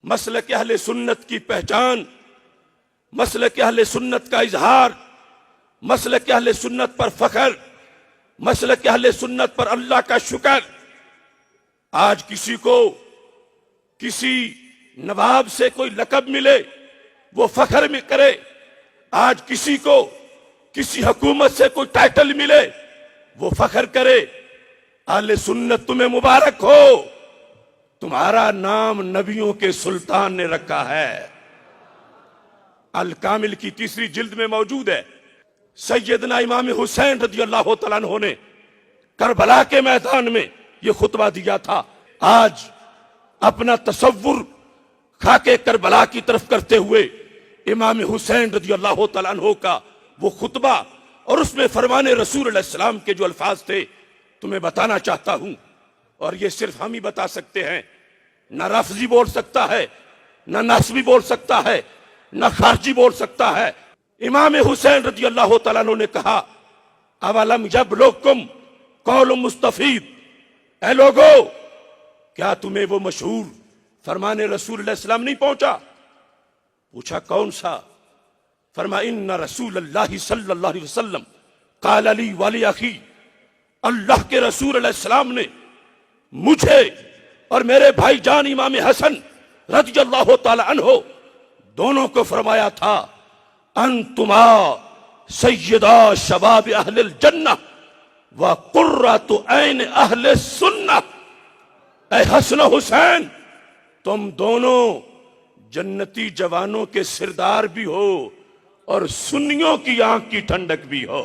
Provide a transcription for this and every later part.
मसलक अहले सुन्नत की पहचान, मसलक अहले सुन्नत का इजहार, मसलक अहले सुन्नत पर फख्र, मसलक अहले सुन्नत पर अल्लाह का शुक्र। आज किसी को किसी नवाब से कोई लकब मिले वो फख्र में करे, आज किसी को किसी हुकूमत से कोई टाइटल मिले वो फख्र करे। अहले सुन्नत तुम्हें मुबारक हो, तुम्हारा नाम नबियों के सुल्तान ने रखा है। अल कामिल की 3री जिल्द में मौजूद है। सैयदना इमाम हुसैन रज़ियल्लाहु तआला अन्हु ने करबला के मैदान में यह खुतबा दिया था। आज अपना तसव्वुर खाके करबला की तरफ करते हुए इमाम हुसैन रज़ियल्लाहु तआला अन्हु का वो खुतबा और उसमें फरमाने रसूल अलैहि सलाम के जो अल्फाज थे तुम्हें बताना चाहता हूं। और ये सिर्फ हम ही बता सकते हैं, न रफ्जी बोल सकता है, न नस्बी बोल सकता है, न खारजी बोल सकता है। इमाम हुसैन रज़ियल्लाहु तआला अन्हु ने कहा, अवलम यबलुकुम कौल मुस्तफीद, ऐ लोगो क्या तुम्हें वो मशहूर फरमाने रसूल अलैहि सलाम नहीं पहुंचा? पूछा कौन सा? फरमा इन्ना रसूलल्लाहि सल्लल्लाहु अलैहि वसल्लम क़ाल ली व ली अखी, अल्लाह के रसूल अलैहि सलाम ने मुझे और मेरे भाईजान इमाम हसन रज़ियल्लाहु तआला अन्हु दोनों को फरमाया था, अंतुमा सय्यदा शबाब अहलिल जन्नह व कुर्रतु ऐन अहले सुन्नह। ऐ हसन हुसैन, तुम दोनों जन्नती जवानों के सिरदार भी हो और सुन्नियों की आंख की ठंडक भी हो।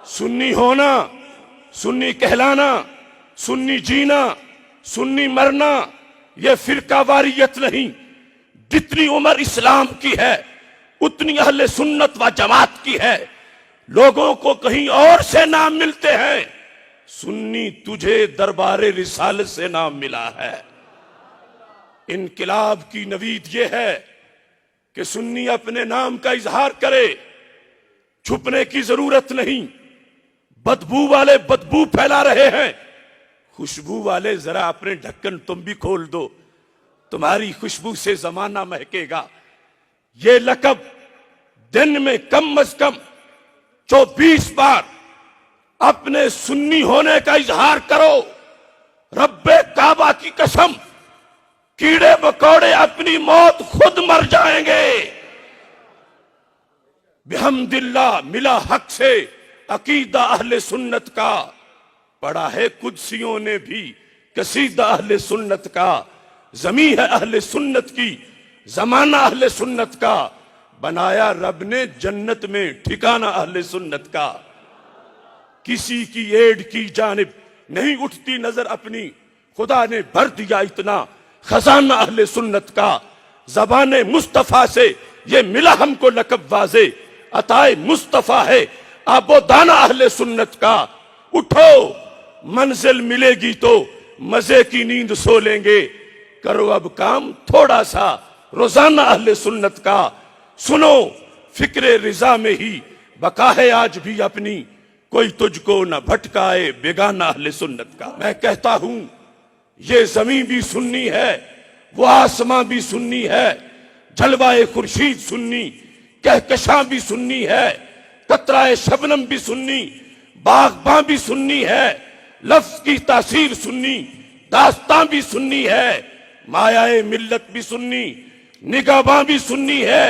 सुन्नी होना, सुन्नी कहलाना, सुन्नी जीना, सुन्नी मरना, यह फिरकावारियत नहीं। जितनी उम्र इस्लाम की है उतनी अहले सुन्नत व जमात की है। लोगों को कहीं और से नाम मिलते हैं, सुन्नी तुझे दरबारे रिसालत से नाम मिला है। इनकिलाब की नवीद यह है कि सुन्नी अपने नाम का इजहार करे, छुपने की जरूरत नहीं। बदबू वाले बदबू फैला रहे हैं, खुशबू वाले जरा अपने ढक्कन तुम भी खोल दो, तुम्हारी खुशबू से जमाना महकेगा। ये लकब दिन में कम अज कम 24 बार अपने सुन्नी होने का इजहार करो। रब्बे काबा की कसम, कीड़े मकोड़े अपनी मौत खुद मर जाएंगे। बिहम्दिल्लाह मिला हक से अकीदा अहले सुन्नत का, पढ़ा है कुदसियों ने भी कसीदा अहले सुन्नत का। जमी है अहले सुन्नत की, जमाना अहले सुन्नत का, बनाया रब ने जन्नत में ठिकाना अहले सुन्नत का। किसी की एड की जानिब नहीं उठती नजर अपनी, खुदा ने भर दिया इतना खजाना अहले सुन्नत का। ज़बाने मुस्तफ़ा से ये मिला हमको लकब वाज़े, अताए मुस्तफ़ा है आबोदाना अहले सुन्नत का। उठो मंजिल मिलेगी तो मजे की नींद सो लेंगे, करो अब काम थोड़ा सा रोजाना अहले सुन्नत का। सुनो फिक्रे रिजा में ही बका है आज भी अपनी, कोई तुझको न भटकाए बेगाना अहले सुन्नत का। मैं कहता हूं ये जमीन भी सुन्नी है, वो आसमां भी सुन्नी है, जलवाए खुर्शीद सुन्नी, कहकशां भी सुन्नी है, कतराए शबनम भी सुन्नी, बागबां भी सुन्नी है, लफ्ज की तासीर सुन्नी, दास्तां भी सुन्नी है, मायाए मिल्लत भी सुन्नी, निगाबां भी सुन्नी है।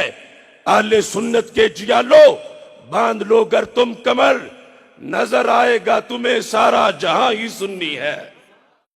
अहले सुन्नत के जियालो बांध लो गर तुम कमर, नजर आएगा तुम्हें सारा जहां ही सुन्नी है।